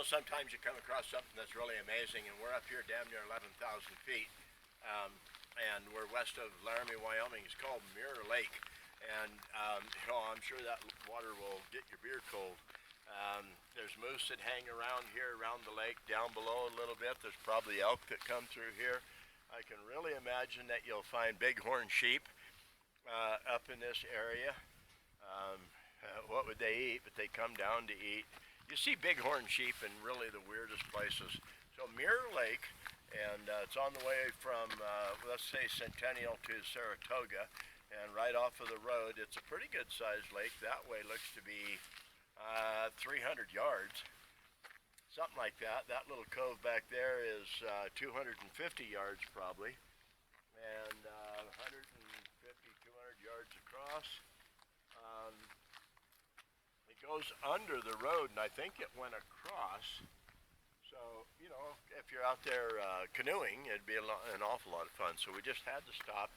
sometimes you come across something that's really amazing, and we're up here damn near 11,000 feet, and we're west of Laramie, Wyoming. It's called Mirror Lake, and I'm sure that water will get your beer cold. There's moose that hang around here, around the lake. Down below a little bit, there's probably elk that come through here. I can really imagine that you'll find bighorn sheep up in this area. What would they eat? But they come down to eat. You see bighorn sheep in really the weirdest places. So Mirror Lake, and it's on the way from, let's say, Centennial to Saratoga, and right off of the road. It's a pretty good sized lake. That way looks to be 300 yards, something like that. That little cove back there is 250 yards probably, and 150, 200 yards across. It goes under the road, and I think it went across. So, you know, if you're out there canoeing, it'd be an awful lot of fun. So we just had to stop.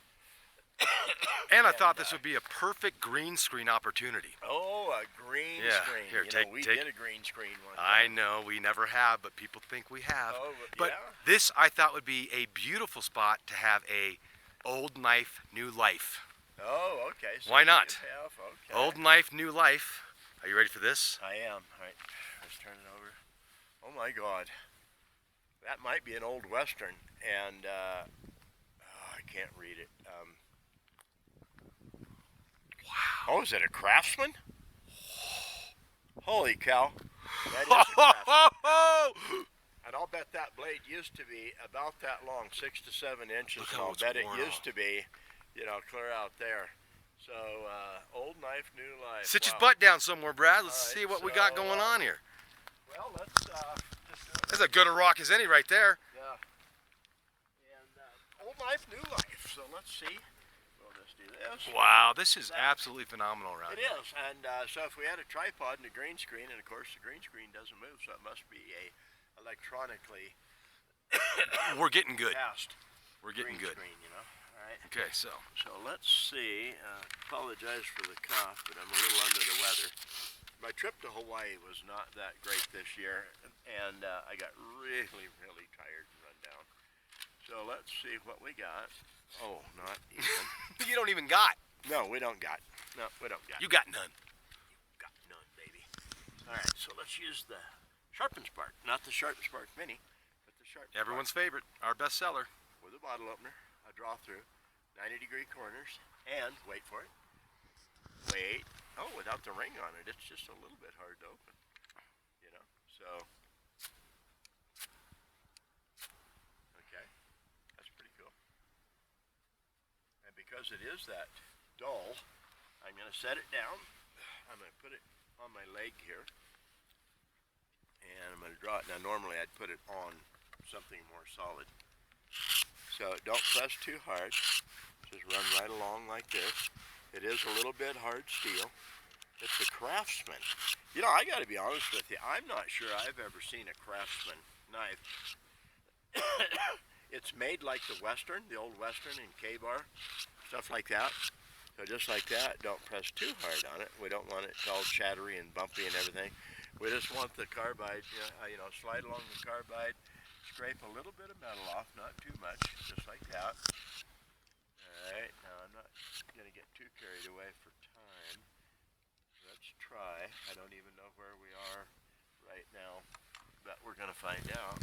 And I thought this would be a perfect green screen opportunity. Oh, a green screen. Here, we did a green screen one time. I know, we never have, but people think we have. Oh, but yeah. This, I thought, would be a beautiful spot to have a old knife, new life. Oh, okay. So why not? Okay. Old knife, new life. Are you ready for this? I am. All right, let's turn it over. Oh my God. That might be an old Western, and I can't read it. Wow. Oh, is it a Craftsman? Holy cow. That is a Craftsman. And I'll bet that blade used to be about that long, 6 to 7 inches. Look And how I'll it's bet it worn used off. to be, you know, clear out there. So, old knife, new life. Sit Wow. your butt down somewhere, Brad. Let's All right, see what we so, got going on here. Well, let's just That's as good a rock as any right there. yeah. And old knife, new life. So let's see. We'll just do this. Wow, this is absolutely phenomenal around It here. is, and so if we had a tripod and a green screen, and of course the green screen doesn't move, so it must be a electronically We're getting good. cast We're getting green good. screen, you know. All right. Okay, so So let's see. Apologize for the cough, but I'm a little under the weather. My trip to Hawaii was not that great this year, and I got really, really tired and run down. So let's see what we got. Oh, not even. you don't even got. No, we don't got. No, we don't got. You got none. Got none, baby. All right, so let's use the Sharpens part, not the Sharpens part Mini, but the Sharpens Everyone's favorite, our best seller. with a bottle opener, a draw through, 90-degree corners, and wait for it. Wait. Oh, without the ring on it, it's just a little bit hard to open. You know, so. Okay, that's pretty cool. And because it is that dull, I'm going to set it down. I'm going to put it on my leg here. And I'm going to draw it. Now, normally I'd put it on something more solid. So don't press too hard. Just run right along like this. It is a little bit hard steel. It's a Craftsman. You know, I got to be honest with you. I'm not sure I've ever seen a Craftsman knife. It's made like the Western, the old Western in K-bar, stuff like that. So just like that, don't press too hard on it. We don't want it all chattery and bumpy and everything. We just want the carbide, you know, slide along the carbide, scrape a little bit of metal off, not too much, just like that. Alright, now I'm not going to get too carried away for time. Let's try. I don't even know where we are right now, but we're going to find out.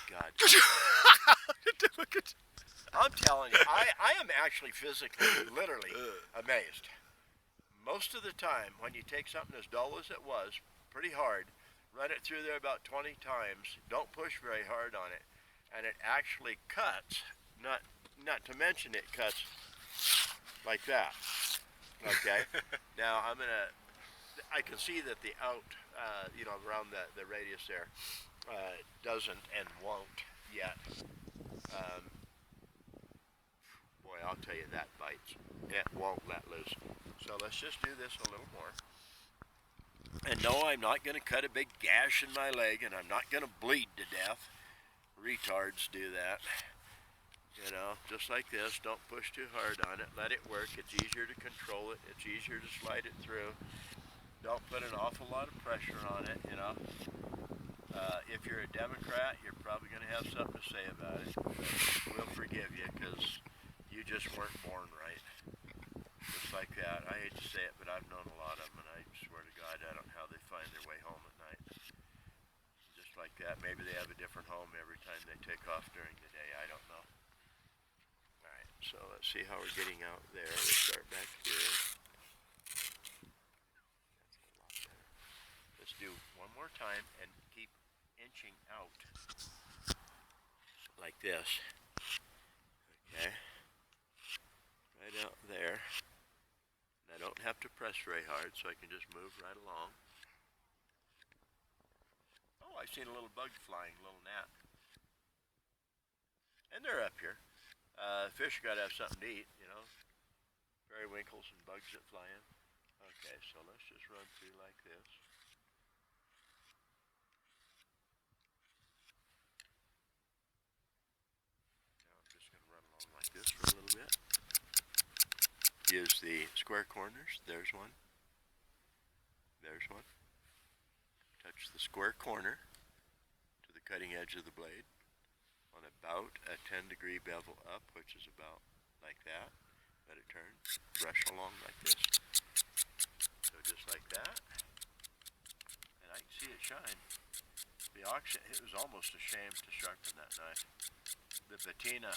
God. I'm telling you, I am actually physically, literally amazed. Most of the time, when you take something as dull as it was, pretty hard, run it through there about 20 times, don't push very hard on it, and it actually cuts, not to mention it cuts like that, okay? Now, I can see that the out, you know, around the radius there, doesn't and won't yet. Boy, I'll tell you, that bites. It won't let loose. So let's just do this a little more. And no, I'm not going to cut a big gash in my leg, and I'm not going to bleed to death. Retards do that. You know, just like this. Don't push too hard on it. Let it work. It's easier to control it. It's easier to slide it through. don't put an awful lot of pressure on it, you know. If you're a Democrat, you're probably going to have something to say about it. But we'll forgive you because you just weren't born right. Just like that. I hate to say it, but I've known a lot of them, and I swear to God, I don't know how they find their way home at night. Just like that. Maybe they have a different home every time they take off during the day. I don't know. Alright, so let's see how we're getting out there. We'll start back here. Let's do one more time and keep inching out like this. Okay. Right out there. And I don't have to press very hard, so I can just move right along. Oh, I seen a little bug flying, a little gnat. And they're up here. Fish got to have something to eat, you know. Periwinkles and bugs that fly in. Okay, so let's just run through like this. Now I'm just going to run along like this for a little bit. Use the square corners. There's one. There's one. Touch the square corner to the cutting edge of the blade on about a 10-degree bevel up, which is about like that. Let it turn. Brush along like this. So just like that. And I can see it shine. The oxygen, it was almost a shame to sharpen that knife. The patina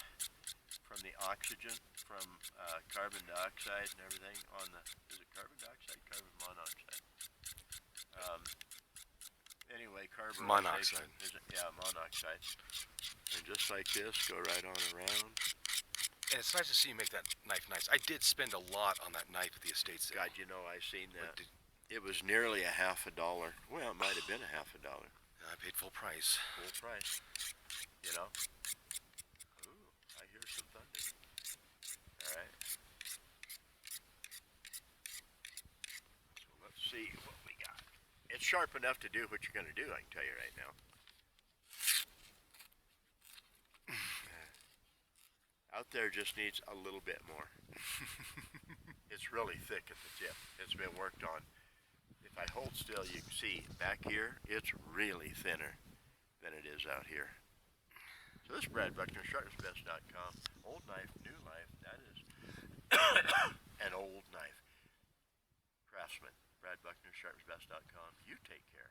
from the oxygen, from carbon dioxide and everything on the, is it carbon dioxide? Carbon monoxide. Anyway, carbon Monoxide. Yeah, monoxide. And just like this, go right on around. And it's nice to see you make that knife nice. I did spend a lot on that knife at the estate sale. God, you know, I seen that. It was nearly $50. Well, it might have been $50. I paid full price. Full price. You know? Ooh, I hear some thunder. Alright. So let's see what we got. It's sharp enough to do what you're going to do, I can tell you right now. Out there just needs a little bit more. It's really thick at the tip. It's been worked on. If I hold still, you can see back here, it's really thinner than it is out here. So this is Brad Buckner, sharpensbest.com. Old knife, new life, that is an old knife. Craftsman, Brad Buckner, sharpensbest.com. You take care.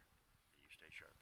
You stay sharp.